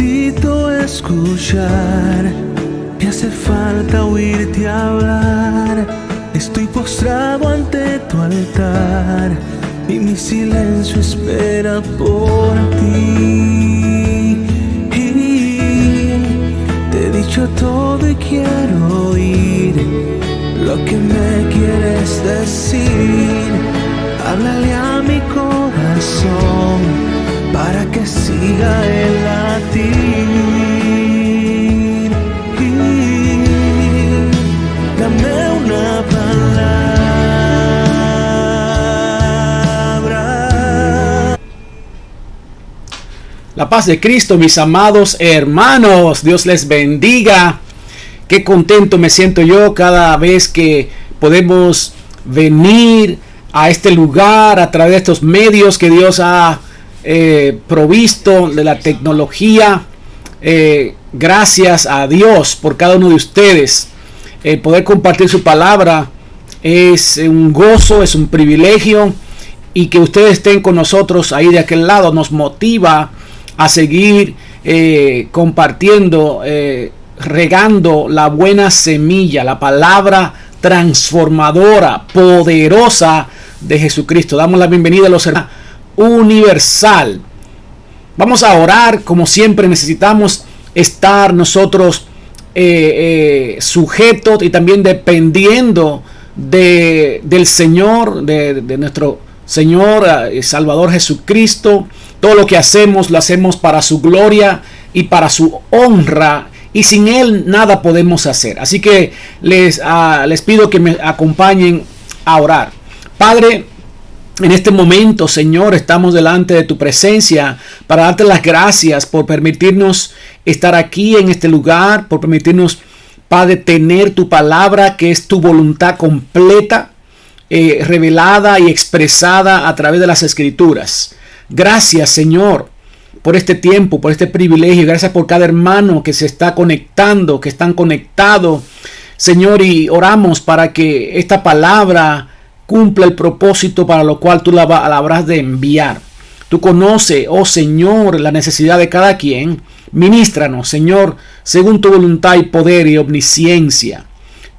necesito escuchar, me hace falta oírte hablar. Estoy postrado ante tu altar y mi silencio espera por ti. Te he dicho todo y quiero oír lo que me quieres decir. Háblale a mi corazón para que siga el latir. Dame una palabra. La paz de Cristo, mis amados hermanos, Dios les bendiga. Qué contento me siento yo cada vez que podemos venir a este lugar a través de estos medios que Dios ha provisto de la tecnología. Gracias a Dios por cada uno de ustedes. Poder compartir su palabra es un gozo, es un privilegio, y que ustedes estén con nosotros ahí de aquel lado nos motiva a seguir compartiendo, regando la buena semilla, la palabra transformadora, poderosa de Jesucristo. Damos la bienvenida a los hermanos universal. Vamos a orar. Como siempre, necesitamos estar nosotros sujetos y también dependiendo del Señor, de nuestro Señor Salvador Jesucristo. Todo lo que hacemos, lo hacemos para su gloria y para su honra, y sin Él nada podemos hacer. Así que les pido que me acompañen a orar. Padre, en este momento, Señor, estamos delante de tu presencia para darte las gracias por permitirnos estar aquí en este lugar, por permitirnos, Padre, tener tu palabra, que es tu voluntad completa, revelada y expresada a través de las Escrituras. Gracias, Señor, por este tiempo, por este privilegio. Gracias por cada hermano que se está conectando, que están conectados, Señor, y oramos para que esta palabra cumpla el propósito para lo cual tú la habrás de enviar. Tú conoces, oh Señor, la necesidad de cada quien. Ministranos, Señor, según tu voluntad y poder y omnisciencia.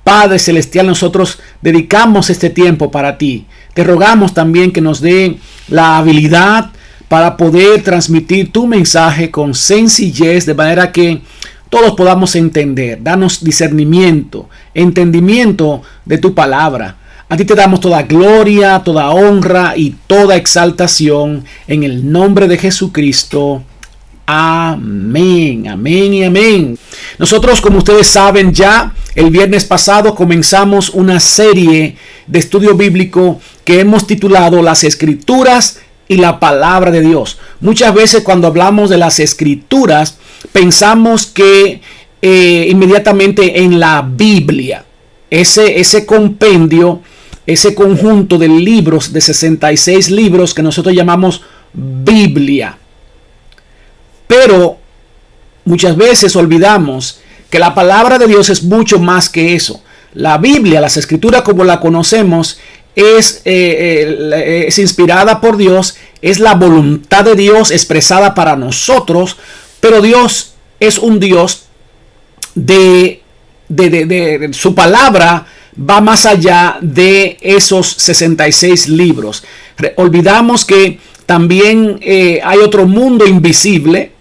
Padre Celestial, nosotros dedicamos este tiempo para ti. Te rogamos también que nos dé la habilidad para poder transmitir tu mensaje con sencillez, de manera que todos podamos entender. Danos discernimiento, entendimiento de tu palabra. A ti te damos toda gloria, toda honra y toda exaltación en el nombre de Jesucristo. Amén, amén y amén. Nosotros, como ustedes saben, ya el viernes pasado comenzamos una serie de estudio bíblico que hemos titulado Las Escrituras y la Palabra de Dios. Muchas veces cuando hablamos de las Escrituras pensamos que inmediatamente en la Biblia, ese compendio, ese conjunto de libros, de 66 libros que nosotros llamamos Biblia. Pero muchas veces olvidamos que la palabra de Dios es mucho más que eso. La Biblia, las Escrituras como la conocemos, es inspirada por Dios, es la voluntad de Dios expresada para nosotros, pero Dios es un Dios de su palabra, va más allá de esos 66 libros. Olvidamos que también hay otro mundo invisible,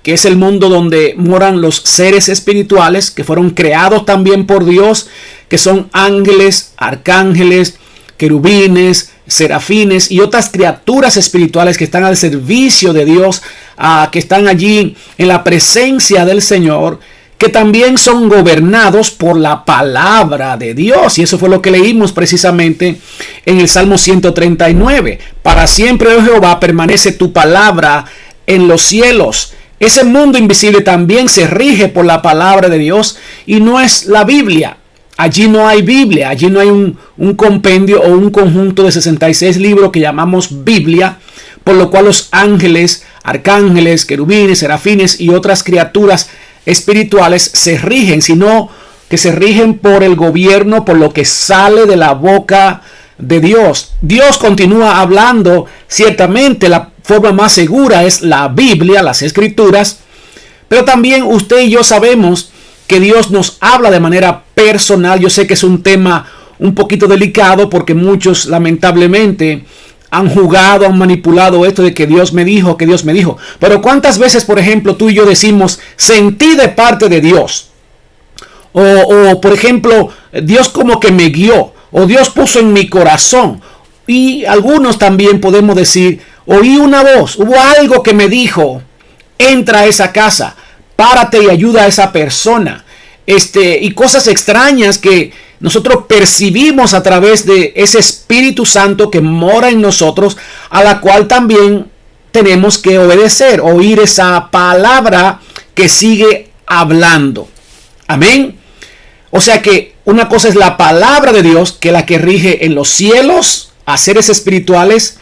que es el mundo donde moran los seres espirituales, que fueron creados también por Dios, que son ángeles, arcángeles, querubines, serafines y otras criaturas espirituales que están al servicio de Dios, que están allí en la presencia del Señor, que también son gobernados por la palabra de Dios. Y eso fue lo que leímos precisamente en el Salmo 139. Para siempre, oh Jehová, permanece tu palabra en los cielos. Ese mundo invisible también se rige por la palabra de Dios y no es la Biblia. Allí no hay Biblia, allí no hay un compendio o un conjunto de 66 libros que llamamos Biblia, por lo cual los ángeles, arcángeles, querubines, serafines y otras criaturas espirituales se rigen, sino que se rigen por el gobierno, por lo que sale de la boca de Dios. Dios continúa hablando. Ciertamente la forma más segura es la Biblia, las Escrituras, Pero también usted y yo sabemos que Dios nos habla de manera personal. Yo sé que es un tema un poquito delicado porque muchos lamentablemente han jugado, han manipulado esto de que Dios me dijo, que Dios me dijo. Pero ¿cuántas veces, por ejemplo, tú y yo decimos, sentí de parte de Dios? O por ejemplo, Dios como que me guió, o Dios puso en mi corazón. Y algunos también podemos decir, oí una voz, hubo algo que me dijo, entra a esa casa, párate y ayuda a esa persona. Y cosas extrañas que nosotros percibimos a través de ese Espíritu Santo que mora en nosotros, a la cual también tenemos que obedecer, oír esa palabra que sigue hablando. Amén. O sea que una cosa es la palabra de Dios, que es la que rige en los cielos, a seres espirituales,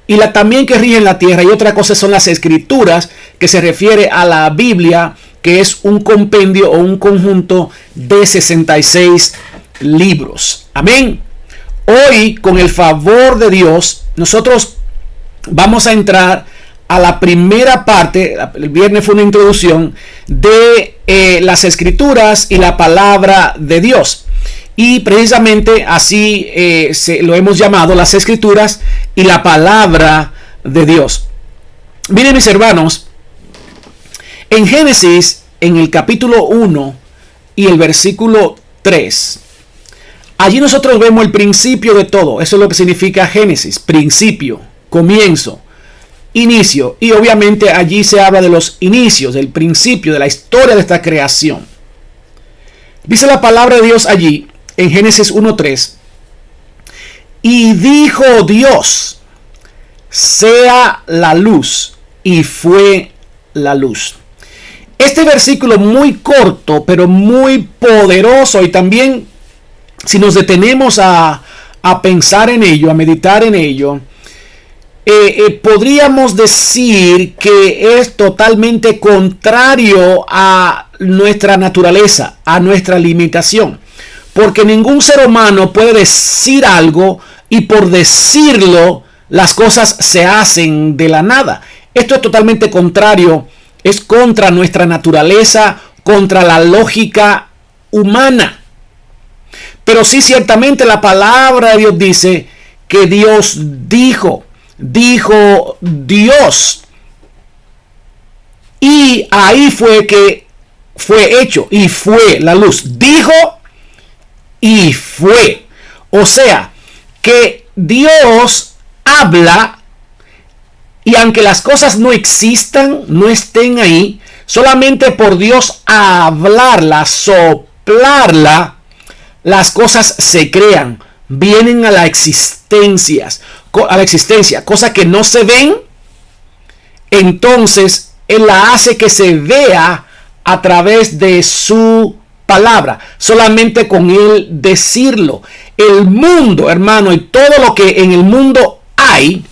y la también que rige en la tierra. Y otra cosa son las escrituras, que se refiere a la Biblia, que es un compendio o un conjunto de 66 libros. Amén. Hoy, con el favor de Dios, nosotros vamos a entrar a la primera parte. El viernes fue una introducción de las escrituras y la palabra de Dios. Y precisamente así lo hemos llamado, las escrituras y la palabra de Dios. Miren, mis hermanos, en Génesis, en el capítulo 1 y el versículo 3, allí nosotros vemos el principio de todo. Eso es lo que significa Génesis, principio, comienzo, inicio. Y obviamente allí se habla de los inicios, del principio, de la historia de esta creación. Dice la palabra de Dios allí, en Génesis 1:3, y dijo Dios, sea la luz, y fue la luz. Este versículo muy corto, pero muy poderoso, y también si nos detenemos a pensar en ello, a meditar en ello, podríamos decir que es totalmente contrario a nuestra naturaleza, a nuestra limitación. Porque ningún ser humano puede decir algo y por decirlo las cosas se hacen de la nada. Esto es totalmente contrario, es contra nuestra naturaleza, contra la lógica humana. Pero sí, ciertamente la palabra de Dios dice que Dios dijo Dios. Y ahí fue que fue hecho y fue la luz. Dijo y fue. O sea, que Dios habla, y aunque las cosas no existan, no estén ahí, solamente por Dios hablarla, soplarla, las cosas se crean, vienen a la existencia, cosas que no se ven. Entonces Él la hace que se vea a través de su palabra, solamente con Él decirlo. El mundo, hermano, y todo lo que en el mundo hay,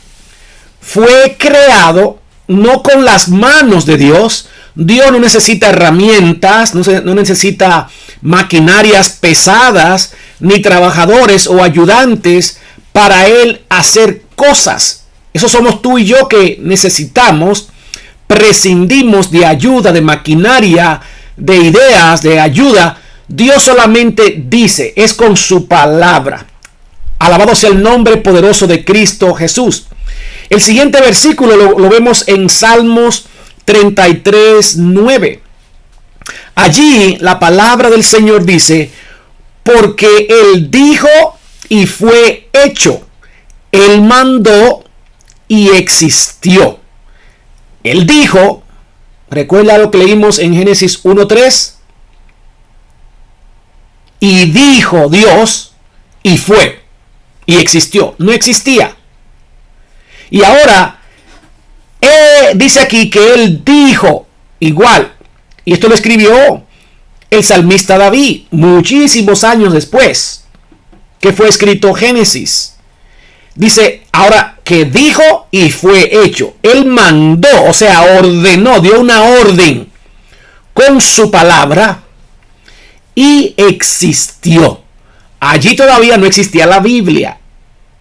fue creado no con las manos de Dios. Dios no necesita herramientas, no necesita maquinarias pesadas, ni trabajadores o ayudantes para Él hacer cosas. Eso somos tú y yo, que necesitamos, prescindimos de ayuda, de maquinaria, de ideas, de ayuda. Dios solamente dice, es con su palabra. Alabado sea el nombre poderoso de Cristo Jesús. El siguiente versículo lo vemos en Salmos 33:9. Allí la palabra del Señor dice, porque Él dijo y fue hecho. Él mandó y existió. Él dijo, recuerda lo que leímos en Génesis 1:3. Y dijo Dios y fue y existió. No existía. Y ahora dice aquí que Él dijo igual. Y esto lo escribió el salmista David muchísimos años después que fue escrito Génesis. Dice ahora que dijo y fue hecho. Él mandó, o sea, ordenó, dio una orden con su palabra y existió. Allí todavía no existía la Biblia.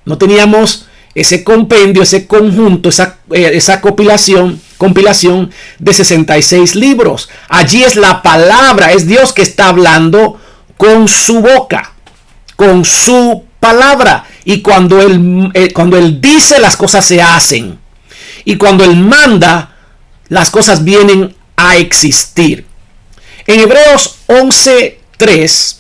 No teníamos ese compendio, ese conjunto, esa compilación compilación de 66 libros. Allí es la palabra, es Dios que está hablando con su boca, con su palabra. Y cuando Él dice, las cosas se hacen. Y cuando Él manda, las cosas vienen a existir. En Hebreos 11:3,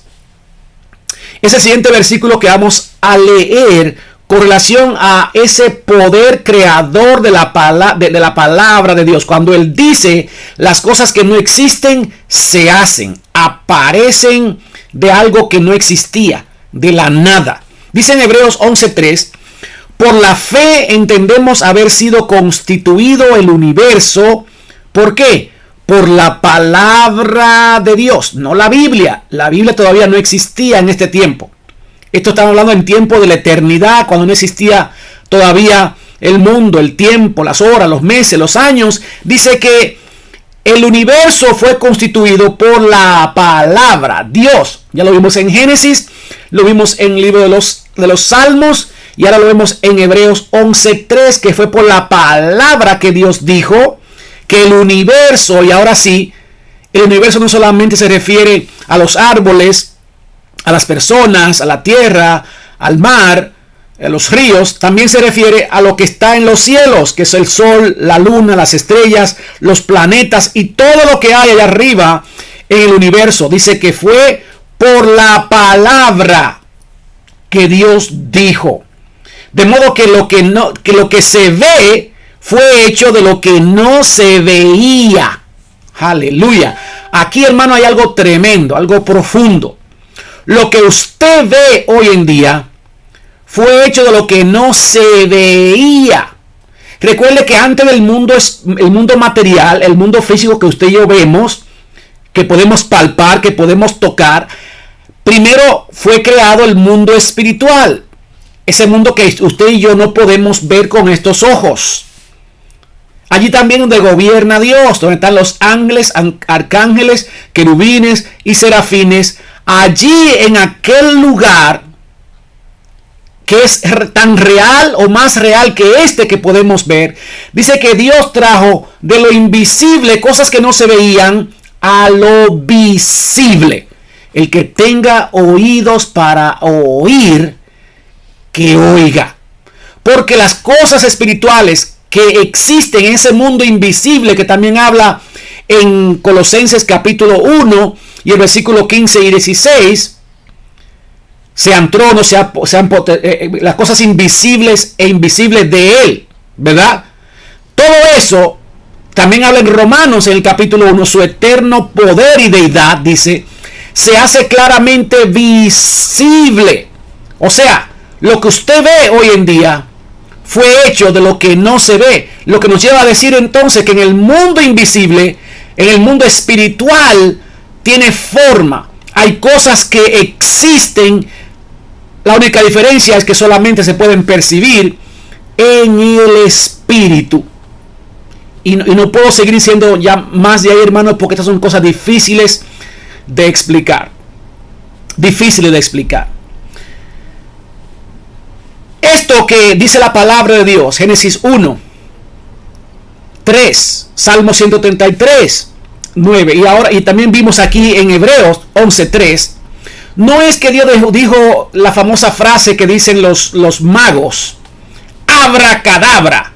es el siguiente versículo que vamos a leer con relación a ese poder creador de la palabra de Dios. Cuando Él dice, las cosas que no existen se hacen, aparecen de algo que no existía, de la nada. Dice en Hebreos 11:3, por la fe entendemos haber sido constituido el universo. ¿Por qué? Por la palabra de Dios, no la Biblia. La Biblia todavía no existía en este tiempo. Esto estamos hablando en tiempo de la eternidad, cuando no existía todavía el mundo, el tiempo, las horas, los meses, los años. Dice que el universo fue constituido por la palabra, Dios. Ya lo vimos en Génesis, lo vimos en el libro de los Salmos, y ahora lo vemos en Hebreos 11:3, que fue por la palabra que Dios dijo que el universo, y ahora sí, el universo no solamente se refiere a los árboles, a las personas, a la tierra, al mar, a los ríos, también se refiere a lo que está en los cielos, que es el sol, la luna, las estrellas, los planetas y todo lo que hay allá arriba en el universo. Dice que fue por la palabra que Dios dijo. De modo que lo que se ve fue hecho de lo que no se veía. Aleluya. Aquí, hermano, hay algo tremendo, algo profundo. Lo que usted ve hoy en día fue hecho de lo que no se veía. Recuerde que antes del mundo, el mundo material, el mundo físico que usted y yo vemos, que podemos palpar, que podemos tocar, primero fue creado el mundo espiritual. Ese mundo que usted y yo no podemos ver con estos ojos. Allí también donde gobierna Dios, donde están los ángeles, arcángeles, querubines y serafines. Allí en aquel lugar que es tan real o más real que este que podemos ver, dice que Dios trajo de lo invisible cosas que no se veían a lo visible. El que tenga oídos para oír, que oiga. Porque las cosas espirituales que existen en ese mundo invisible, que también habla en Colosenses capítulo 1 y el versículo 15 y 16, sean tronos, sean las cosas invisibles e invisibles de Él, ¿verdad? Todo eso también habla en Romanos en el capítulo 1, su eterno poder y deidad, dice, se hace claramente visible. O sea, lo que usted ve hoy en día fue hecho de lo que no se ve. Lo que nos lleva a decir entonces que en el mundo invisible, en el mundo espiritual, tiene forma. Hay cosas que existen. La única diferencia es que solamente se pueden percibir en el espíritu. Y no puedo seguir diciendo ya más de ahí, hermanos, porque estas son cosas difíciles de explicar. Difíciles de explicar. Esto que dice la palabra de Dios, Génesis 1, 3, Salmo 133, 9, y también vimos aquí en Hebreos 11:3, no es que Dios dijo la famosa frase que dicen los magos, abracadabra.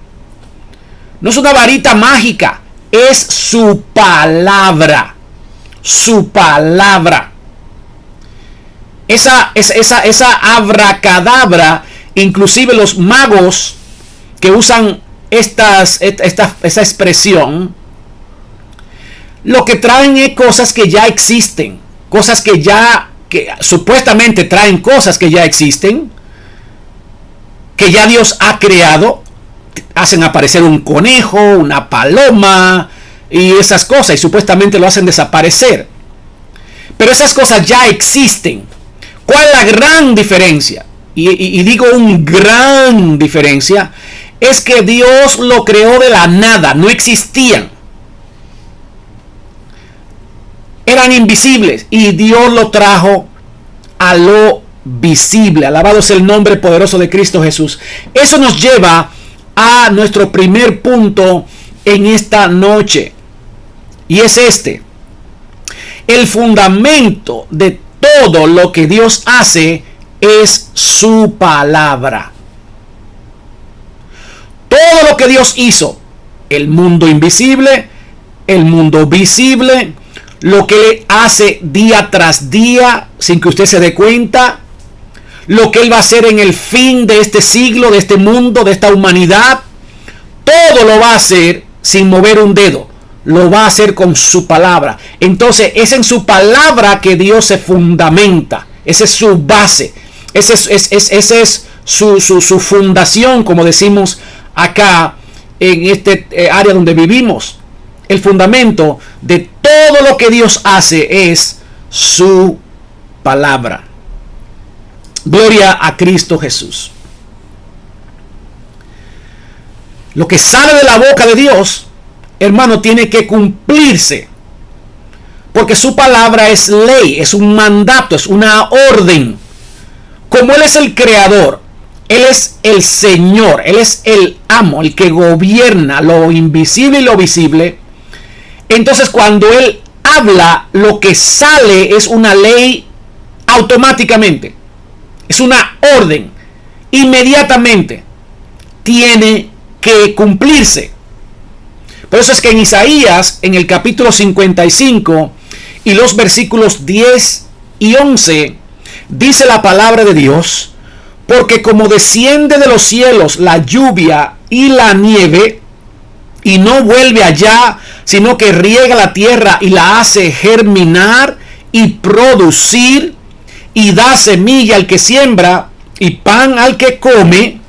No es una varita mágica, es su palabra. Su palabra. Esa abracadabra, inclusive los magos que usan esta expresión, lo que traen es cosas que ya existen, cosas que supuestamente traen cosas que ya existen, que ya Dios ha creado. Hacen aparecer un conejo, una paloma y esas cosas, y supuestamente lo hacen desaparecer. Pero esas cosas ya existen. ¿Cuál es la gran diferencia? Y digo un gran diferencia, es que Dios lo creó de la nada, no existían. Eran invisibles y Dios lo trajo a lo visible. Alabado sea el nombre poderoso de Cristo Jesús. Eso nos lleva a nuestro primer punto en esta noche. Y es este: el fundamento de todo lo que Dios hace es su palabra. Todo lo que Dios hizo, el mundo invisible, el mundo visible, lo que Él hace día tras día sin que usted se dé cuenta, lo que Él va a hacer en el fin de este siglo, de este mundo, de esta humanidad, todo lo va a hacer sin mover un dedo. Lo va a hacer con su palabra. Entonces es en su palabra que Dios se fundamenta. Esa es su base. Esa es su fundación, como decimos acá en este área donde vivimos. El fundamento de todo lo que Dios hace es su palabra. Gloria a Cristo Jesús. Lo que sale de la boca de Dios, hermano, tiene que cumplirse. Porque su palabra es ley, es un mandato, es una orden. Como Él es el creador, Él es el Señor, Él es el amo, el que gobierna lo invisible y lo visible. Entonces cuando Él habla, lo que sale es una ley automáticamente. Es una orden. Inmediatamente tiene que cumplirse. Por eso es que en Isaías, en el capítulo 55 y los versículos 10 y 11, dice la palabra de Dios: porque como desciende de los cielos la lluvia y la nieve, y no vuelve allá, sino que riega la tierra y la hace germinar y producir, y da semilla al que siembra y pan al que come,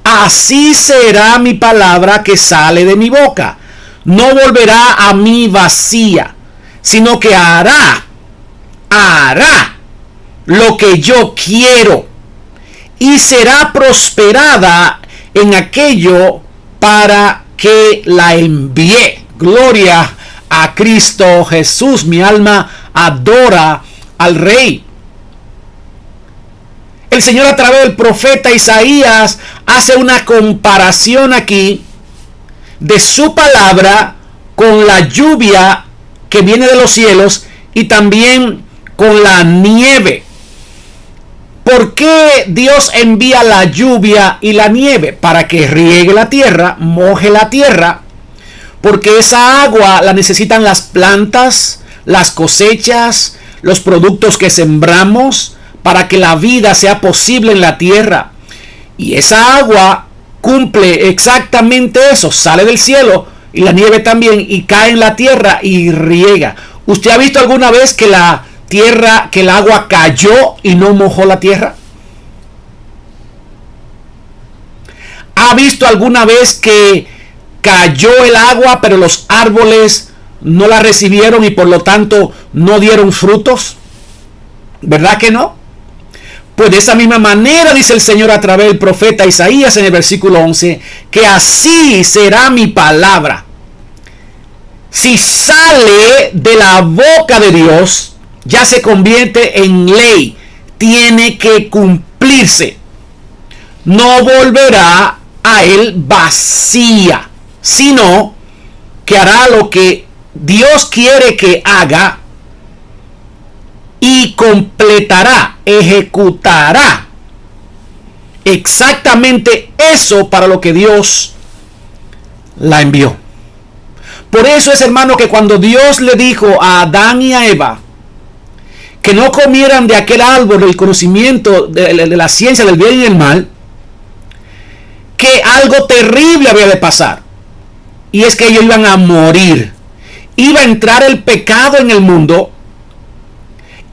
así será mi palabra que sale de mi boca. No volverá a mí vacía, sino que hará lo que yo quiero, y será prosperada en aquello para que la envié. Gloria a Cristo Jesús. Mi alma adora al Rey. El Señor, a través del profeta Isaías, hace una comparación aquí de su palabra con la lluvia que viene de los cielos y también con la nieve. ¿Por qué Dios envía la lluvia y la nieve? Para que riegue la tierra, moje la tierra, porque esa agua la necesitan las plantas, las cosechas, los productos que sembramos, para que la vida sea posible en la tierra. Y esa agua cumple exactamente eso, sale del cielo, y la nieve también, y cae en la tierra y riega. ¿Usted ha visto alguna vez que que el agua cayó y no mojó la tierra? ¿Ha visto alguna vez que cayó el agua, pero los árboles no la recibieron y por lo tanto no dieron frutos? ¿Verdad que no? Pues de esa misma manera dice el Señor a través del profeta Isaías en el versículo 11, que así será mi palabra. Si sale de la boca de Dios, ya se convierte en ley. Tiene que cumplirse. No volverá a Él vacía, sino que hará lo que Dios quiere que haga y completará, ejecutará exactamente eso para lo que Dios la envió. Por eso es, hermano, que cuando Dios le dijo a Adán y a Eva que no comieran de aquel árbol del conocimiento de la ciencia del bien y del mal, que algo terrible había de pasar, y es que ellos iban a morir. Iba a entrar el pecado en el mundo,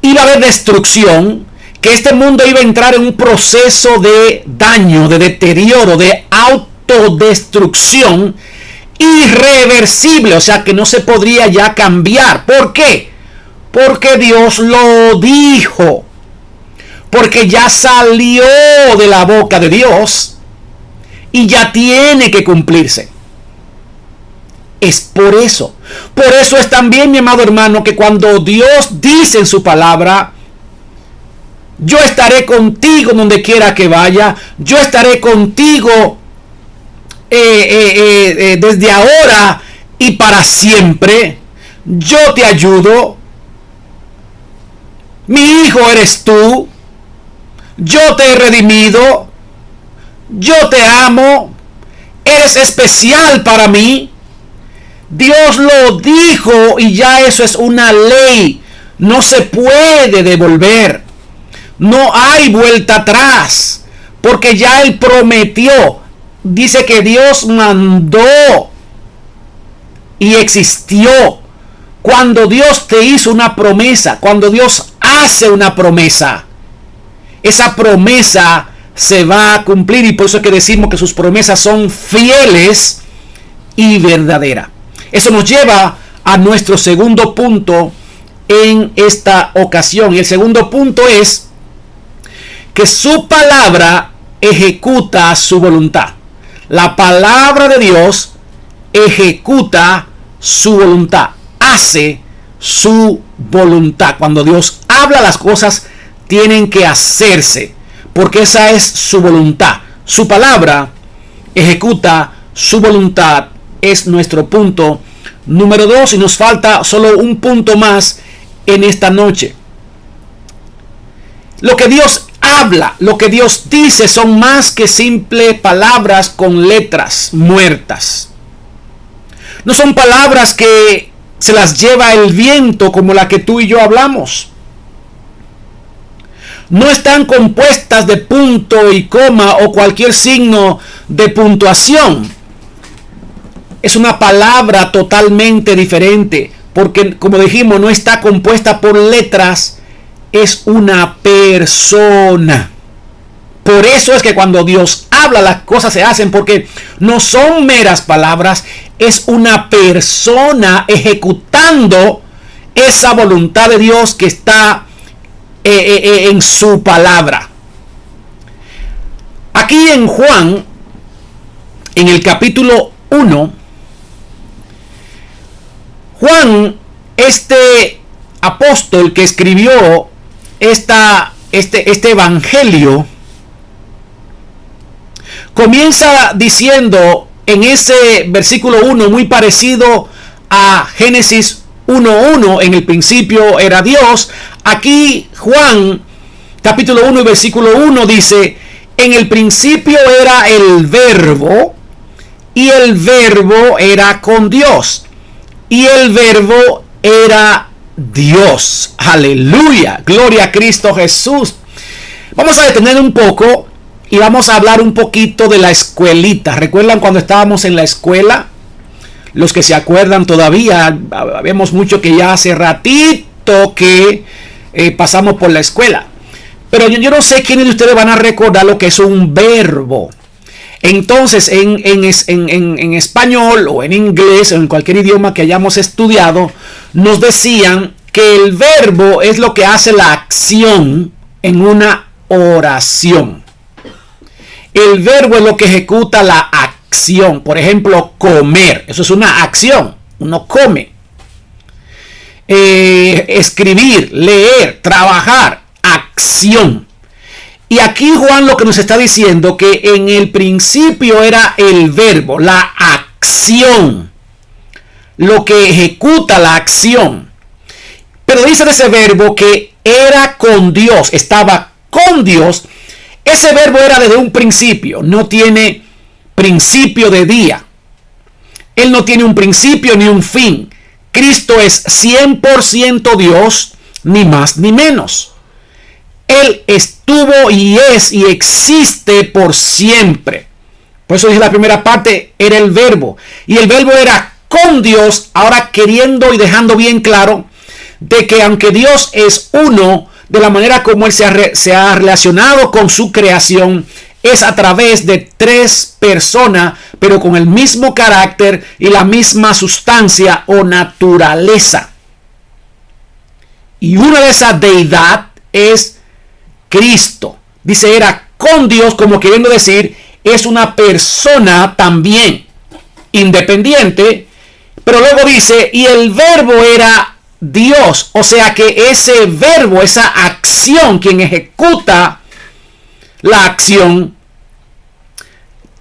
iba a haber destrucción, que este mundo iba a entrar en un proceso de daño, de deterioro, de autodestrucción irreversible, o sea que no se podría ya cambiar. ¿Por qué? Porque Dios lo dijo, porque ya salió de la boca de Dios y ya tiene que cumplirse. Es por eso es también, mi amado hermano, que cuando Dios dice en su palabra: yo estaré contigo donde quiera que vaya, yo estaré contigo desde ahora y para siempre. Yo te ayudo. Mi hijo eres tú. Yo te he redimido. Yo te amo. Eres especial para mí. Dios lo dijo y ya eso es una ley. No se puede devolver. No hay vuelta atrás. Porque ya Él prometió. Dice que Dios mandó y existió. Cuando Dios te hizo una promesa, cuando Dios hace una promesa, esa promesa se va a cumplir, y por eso es que decimos que sus promesas son fieles y verdaderas. Eso nos lleva a nuestro segundo punto en esta ocasión. Y el segundo punto es que su palabra ejecuta su voluntad. La palabra de Dios ejecuta su voluntad, hace su voluntad. Cuando Dios habla, las cosas tienen que hacerse, porque esa es su voluntad. Su palabra ejecuta su voluntad. Es nuestro punto número 2 y nos falta solo un punto más en esta noche. Lo que Dios habla, lo que Dios dice son más que simples palabras con letras muertas. No son palabras que se las lleva el viento como la que tú y yo hablamos. No están compuestas de punto y coma o cualquier signo de puntuación. Es una palabra totalmente diferente, porque como dijimos, no está compuesta por letras, es una persona. Por eso es que cuando Dios habla, las cosas se hacen, porque no son meras palabras, es una persona ejecutando esa voluntad de Dios que está en su palabra. Aquí en Juan, en el capítulo 1, Juan, este apóstol que escribió este evangelio, comienza diciendo en ese versículo 1, muy parecido a Génesis 1:1, en el principio era Dios. Aquí Juan, capítulo 1 y versículo 1 dice: en el principio era el verbo, y el verbo era con Dios, y el verbo era Dios. Aleluya, gloria a Cristo Jesús. Vamos a detener un poco y vamos a hablar un poquito de la escuelita. ¿Recuerdan cuando estábamos en la escuela? Los que se acuerdan todavía, vemos mucho que ya hace ratito que pasamos por la escuela. Pero yo no sé quiénes de ustedes van a recordar lo que es un verbo. Entonces, en español o en inglés o en cualquier idioma que hayamos estudiado, nos decían que el verbo es lo que hace la acción en una oración. El verbo es lo que ejecuta la acción. Por ejemplo, comer. Eso es una acción. Uno come. Escribir, leer, trabajar. Acción. Y aquí Juan lo que nos está diciendo que en el principio era el verbo, la acción, lo que ejecuta la acción. Pero dice de ese verbo que era con Dios, estaba con Dios. Ese verbo era desde un principio, no tiene principio de día. Él no tiene un principio ni un fin. Cristo es 100% Dios, ni más ni menos. Él estuvo y es y existe por siempre. Por eso dice la primera parte, era el verbo. Y el verbo era con Dios, ahora queriendo y dejando bien claro de que aunque Dios es uno, de la manera como Él se ha relacionado con su creación, es a través de tres personas, pero con el mismo carácter y la misma sustancia o naturaleza. Y una de esas deidad es Cristo. Dice era con Dios, como queriendo decir es una persona también independiente, pero luego dice y el verbo era Dios, o sea que ese verbo, esa acción, quien ejecuta la acción,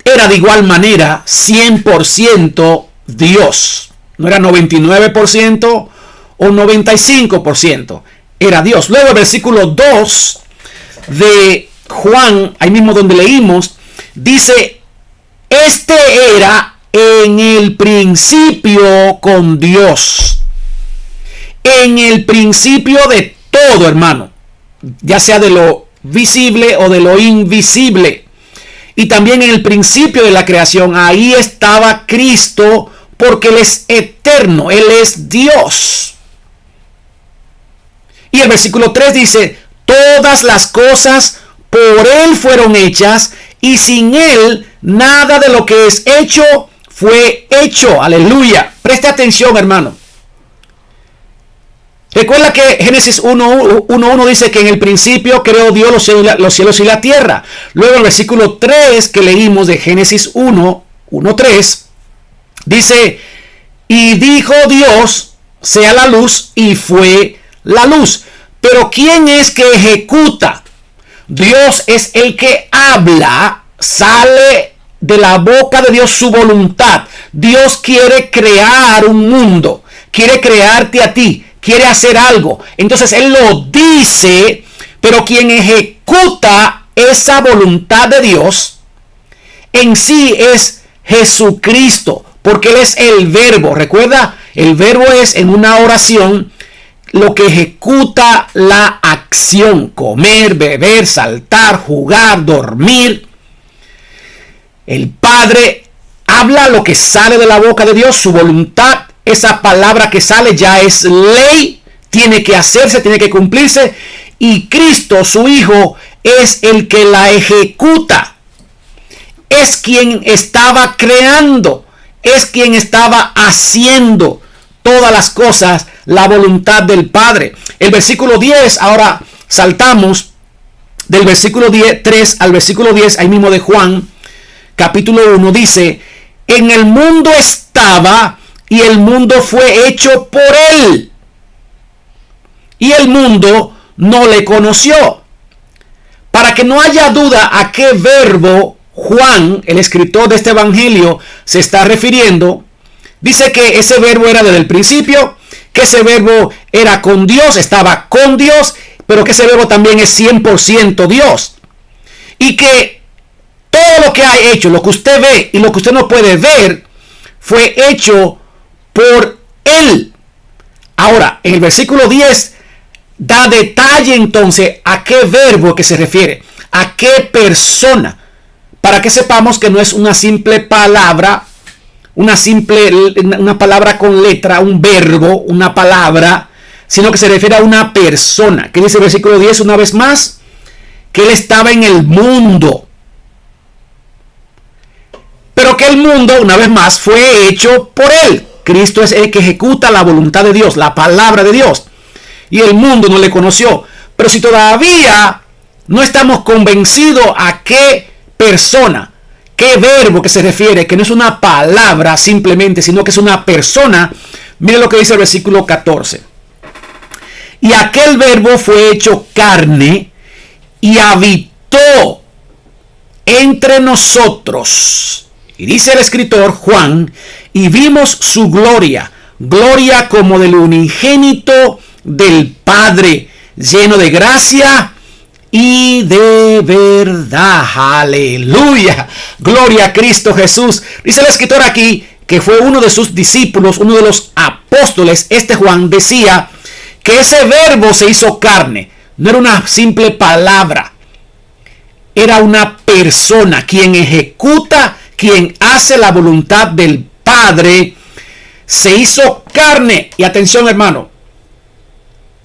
era de igual manera 100% Dios. No era 99% o 95%. Era Dios. Luego el versículo 2 de Juan, ahí mismo donde leímos, dice, este era en el principio con Dios. En el principio de todo, hermano. Ya sea de lo visible o de lo invisible. Y también en el principio de la creación, ahí estaba Cristo, porque Él es eterno, Él es Dios. Y el versículo 3 dice, todas las cosas por Él fueron hechas, y sin Él nada de lo que es hecho fue hecho. Aleluya. Preste atención, hermano. Recuerda que Génesis 1:1 dice que en el principio creó Dios los cielos y la tierra. Luego el versículo 3 que leímos de Génesis 1:3 dice, y dijo Dios, sea la luz, y fue la luz. Pero ¿quién es que ejecuta? Dios es el que habla, sale de la boca de Dios su voluntad. Dios quiere crear un mundo, quiere crearte a ti, quiere hacer algo. Entonces Él lo dice, pero quien ejecuta esa voluntad de Dios en sí es Jesucristo, porque Él es el verbo. Recuerda, el verbo es en una oración lo que ejecuta la acción: comer, beber, saltar, jugar, dormir. El Padre habla lo que sale de la boca de Dios, su voluntad. Esa palabra que sale ya es ley, tiene que hacerse, tiene que cumplirse. Y Cristo, su Hijo, es el que la ejecuta. Es quien estaba creando, es quien estaba haciendo todas las cosas, la voluntad del Padre. El versículo 10, ahora saltamos del versículo 3 al versículo 10, ahí mismo de Juan, capítulo 1, dice, en el mundo estaba, y el mundo fue hecho por Él, y el mundo no le conoció. Para que no haya duda a qué verbo Juan, el escritor de este evangelio, se está refiriendo, dice que ese verbo era desde el principio, que ese verbo era con Dios, estaba con Dios, pero que ese verbo también es 100% Dios. Y que todo lo que ha hecho, lo que usted ve y lo que usted no puede ver, fue hecho por Él. Ahora, en el versículo 10 da detalle entonces a qué verbo que se refiere, a qué persona, para que sepamos que no es una simple palabra, una palabra con letra, un verbo, una palabra, sino que se refiere a una persona. Que dice el versículo 10 una vez más, que Él estaba en el mundo, pero que el mundo, una vez más, fue hecho por Él. Cristo es el que ejecuta la voluntad de Dios, la palabra de Dios, y el mundo no le conoció. Pero si todavía no estamos convencidos a qué persona, qué verbo que se refiere, que no es una palabra simplemente, sino que es una persona, mire lo que dice el versículo 14. Y aquel verbo fue hecho carne y habitó entre nosotros. Y dice el escritor Juan, y vimos su gloria, gloria como del unigénito del Padre, lleno de gracia y de verdad. Aleluya, gloria a Cristo Jesús. Dice el escritor aquí que fue uno de sus discípulos, uno de los apóstoles. Este Juan decía que ese verbo se hizo carne, no era una simple palabra, era una persona, quien ejecuta, quien hace la voluntad del Padre. Se hizo carne. Y atención, hermano,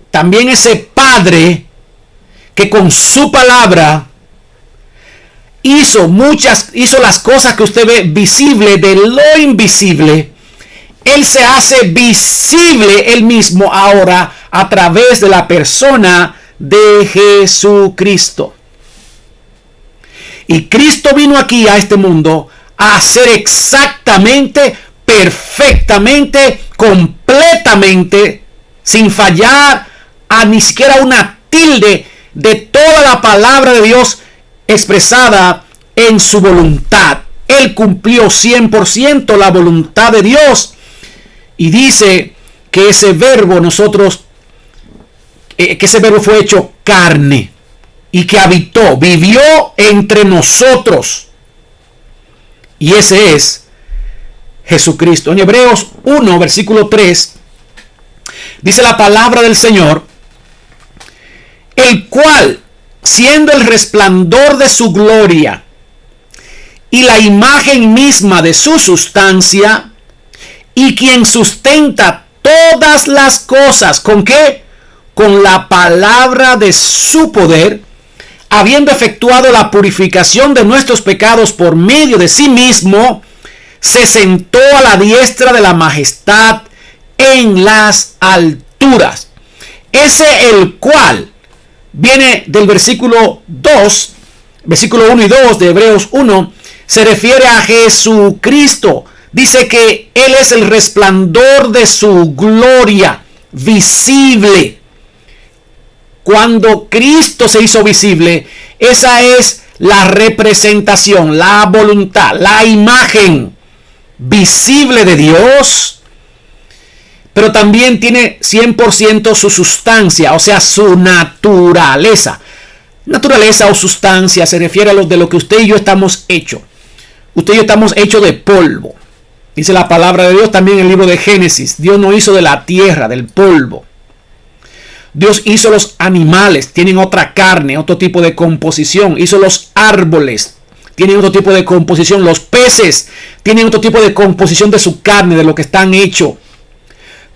también ese Padre que con su palabra hizo las cosas que usted ve visible de lo invisible. Él se hace visible él mismo ahora a través de la persona de Jesucristo. Y Cristo vino aquí a este mundo a hacer exactamente, perfectamente, completamente, sin fallar a ni siquiera una tilde de toda la palabra de Dios expresada en su voluntad. Él cumplió 100% la voluntad de Dios. Y dice que ese verbo fue hecho carne y que habitó, vivió entre nosotros. Y ese es Jesucristo. En Hebreos 1, versículo 3, dice la palabra del Señor, el cual, siendo el resplandor de su gloria y la imagen misma de su sustancia, y quien sustenta todas las cosas, ¿con qué? Con la palabra de su poder, habiendo efectuado la purificación de nuestros pecados por medio de sí mismo, se sentó a la diestra de la majestad en las alturas. Ese el cual viene del versículo 2, versículo 1 y 2 de Hebreos 1, se refiere a Jesucristo. Dice que Él es el resplandor de su gloria, visible. Cuando Cristo se hizo visible, esa es la representación, la voluntad, la imagen visible de Dios, pero también tiene 100% su sustancia, o sea, su naturaleza. Naturaleza o sustancia se refiere a de lo que usted y yo estamos hechos. Usted y yo estamos hechos de polvo. Dice la palabra de Dios también en el libro de Génesis. Dios no hizo de la tierra, del polvo. Dios hizo los animales, tienen otra carne, otro tipo de composición. Hizo los árboles, tienen otro tipo de composición. Los peces tienen otro tipo de composición de su carne, de lo que están hechos.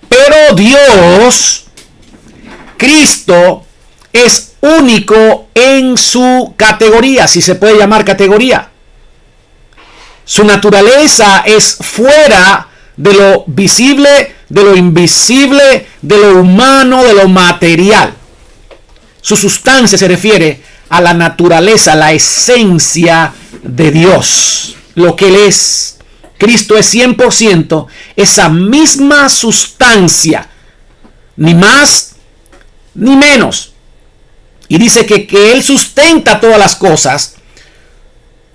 Pero Dios, Cristo, es único en su categoría, si se puede llamar categoría. Su naturaleza es fuera de lo visible, de lo invisible, de lo humano, de lo material. Su sustancia se refiere a la naturaleza, la esencia de Dios, lo que Él es. Cristo es 100% esa misma sustancia, ni más ni menos. Y dice que Él sustenta todas las cosas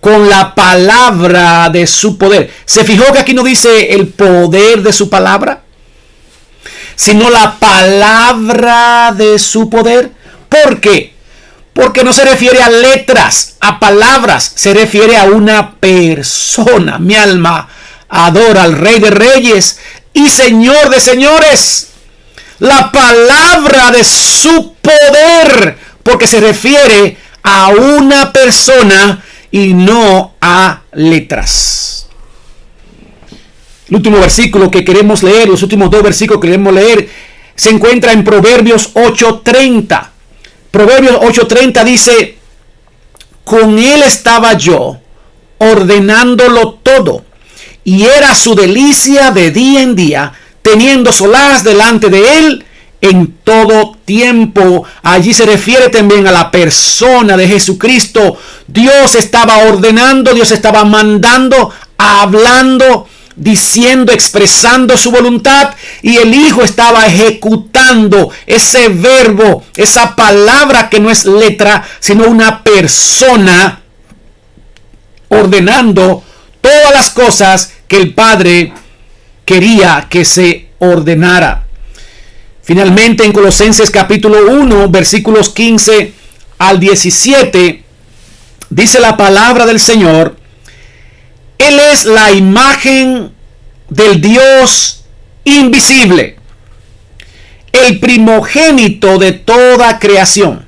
con la palabra de su poder. ¿Se fijó que aquí no dice el poder de su palabra, sino la palabra de su poder? ¿Por qué? Porque no se refiere a letras, a palabras, se refiere a una persona. Mi alma adora al Rey de Reyes y Señor de Señores. La palabra de su poder, porque se refiere a una persona y no a letras. El último versículo que queremos leer, los últimos dos versículos que queremos leer, se encuentra en Proverbios 8:30. Proverbios 8:30 dice: con Él estaba yo, ordenándolo todo, y era su delicia de día en día, teniendo solaz delante de Él en todo tiempo. Allí se refiere también a la persona de Jesucristo. Dios estaba ordenando, Dios estaba mandando, hablando, diciendo, expresando su voluntad, y el Hijo estaba ejecutando ese verbo, esa palabra que no es letra, sino una persona, ordenando todas las cosas que el Padre quería que se ordenara. Finalmente, en Colosenses capítulo 1, versículos 15 al 17, dice la palabra del Señor: Él es la imagen del Dios invisible, el primogénito de toda creación,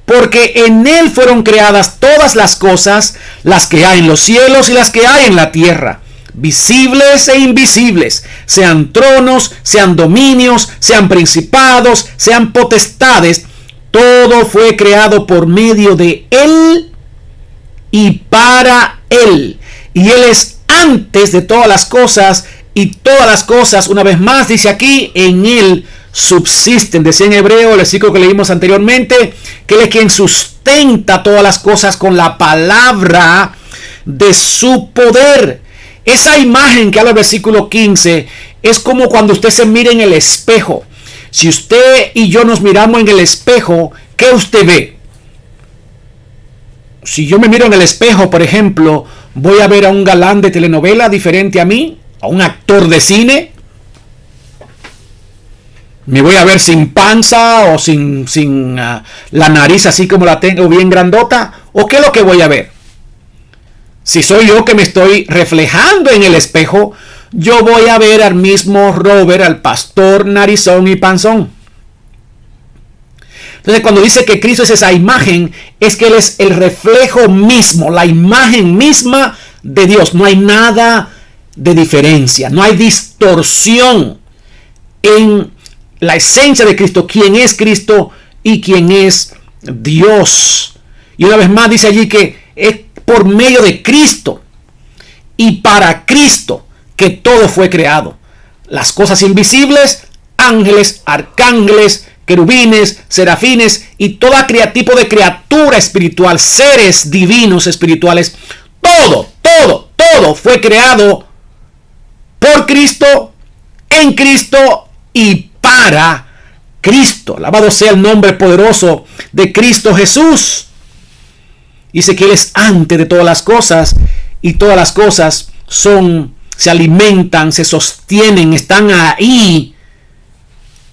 porque en Él fueron creadas todas las cosas, las que hay en los cielos y las que hay en la tierra, visibles e invisibles, sean tronos, sean dominios, sean principados, sean potestades. Todo fue creado por medio de Él y para Él. Y Él es antes de todas las cosas, y todas las cosas, una vez más dice aquí, en Él subsisten. Decía en Hebreo, el versículo que leímos anteriormente, que Él es quien sustenta todas las cosas con la palabra de su poder. Esa imagen que habla el versículo 15 es como cuando usted se mira en el espejo. Si usted y yo nos miramos en el espejo, ¿qué usted ve? Si yo me miro en el espejo, por ejemplo, voy a ver a un galán de telenovela diferente a mí, a un actor de cine. Me voy a ver sin panza o sin la nariz así como la tengo bien grandota. ¿O qué es lo que voy a ver? Si soy yo que me estoy reflejando en el espejo, yo voy a ver al mismo Robert, al pastor narizón y panzón. Entonces, cuando dice que Cristo es esa imagen, es que Él es el reflejo mismo, la imagen misma de Dios. No hay nada de diferencia, no hay distorsión en la esencia de Cristo, quién es Cristo y quién es Dios. Y una vez más dice allí que es por medio de Cristo y para Cristo que todo fue creado. Las cosas invisibles, ángeles, arcángeles, querubines, serafines y todo tipo de criatura espiritual, seres divinos espirituales, todo fue creado por Cristo, en Cristo y para Cristo. Alabado sea el nombre poderoso de Cristo Jesús. Dice que Él es antes de todas las cosas y todas las cosas se alimentan, se sostienen, están ahí.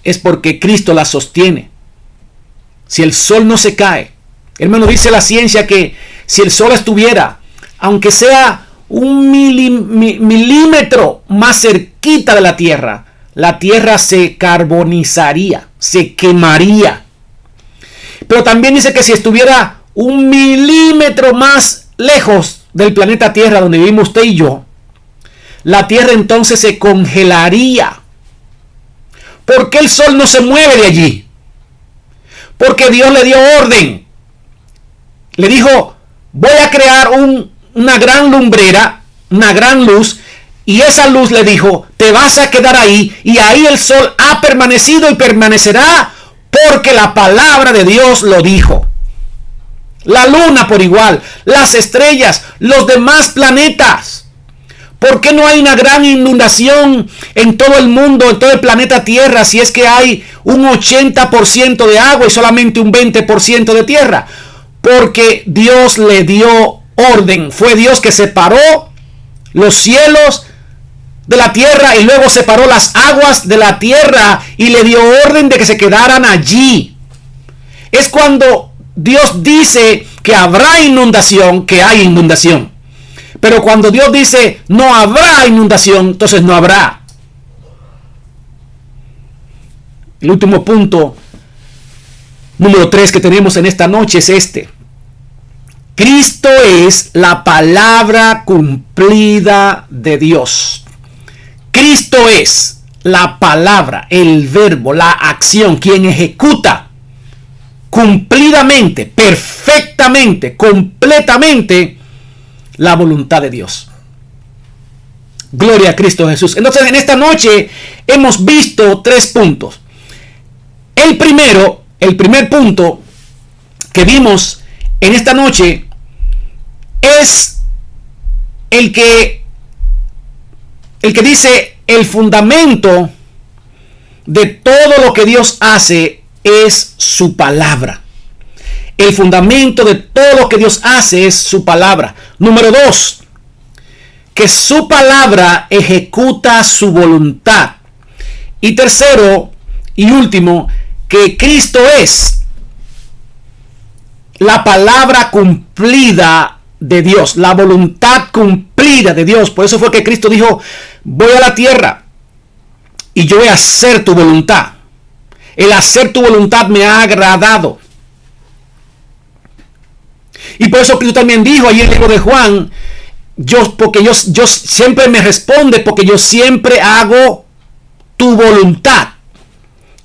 Es porque Cristo las sostiene. Si el sol no se cae, hermano, dice la ciencia que si el sol estuviera, aunque sea un milímetro más cerquita de la tierra se carbonizaría, se quemaría. Pero también dice que si estuviera un milímetro más lejos del planeta Tierra donde vivimos usted y yo, la tierra entonces se congelaría. ¿Por qué el sol no se mueve de allí? Porque Dios le dio orden. Le dijo, voy a crear una gran lumbrera, una gran luz, y esa luz le dijo, te vas a quedar ahí, y ahí el sol ha permanecido y permanecerá porque la palabra de Dios lo dijo. La luna por igual, las estrellas, los demás planetas. ¿Por qué no hay una gran inundación en todo el mundo, en todo el planeta Tierra, si es que hay un 80% de agua y solamente un 20% de tierra? Porque Dios le dio orden. Fue Dios que separó los cielos de la tierra y luego separó las aguas de la tierra y le dio orden de que se quedaran allí. Es cuando Dios dice que habrá inundación, que hay inundación. Pero cuando Dios dice no habrá inundación, entonces no habrá. El último punto, número 3 que tenemos en esta noche es este. Cristo es la palabra cumplida de Dios. Cristo es la palabra, el verbo, la acción, quien ejecuta cumplidamente, perfectamente, completamente la voluntad de Dios. Gloria a Cristo Jesús. Entonces, en esta noche hemos visto 3 puntos. El primer punto que vimos en esta noche es el que dice el fundamento de todo lo que Dios hace es su palabra. El fundamento de todo lo que Dios hace es su palabra. Número 2, que su palabra ejecuta su voluntad. Y tercero y último, que Cristo es la palabra cumplida de Dios, la voluntad cumplida de Dios. Por eso fue que Cristo dijo, voy a la tierra y yo voy a hacer tu voluntad. El hacer tu voluntad me ha agradado. Y por eso Cristo también dijo ahí en el libro de Juan, yo siempre me responde porque yo siempre hago tu voluntad.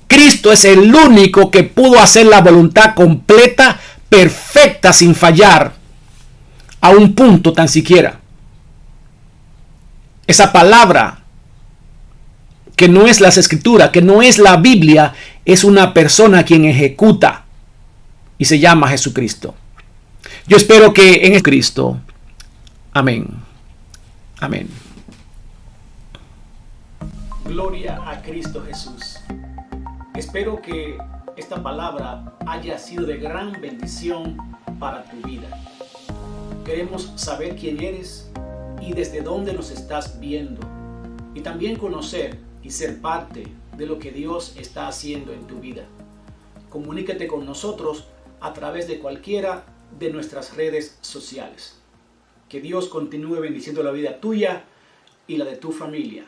Cristo es el único que pudo hacer la voluntad completa, perfecta, sin fallar a un punto tan siquiera. Esa palabra que no es las escrituras, que no es la Biblia, es una persona quien ejecuta y se llama Jesucristo. Yo espero que en Cristo. Amén. Amén. Gloria a Cristo Jesús. Espero que esta palabra haya sido de gran bendición para tu vida. Queremos saber quién eres, y desde dónde nos estás viendo. Y también conocer y ser parte de lo que Dios está haciendo en tu vida. Comunícate con nosotros a través de cualquiera de nuestras redes sociales. Que Dios continúe bendiciendo la vida tuya y la de tu familia.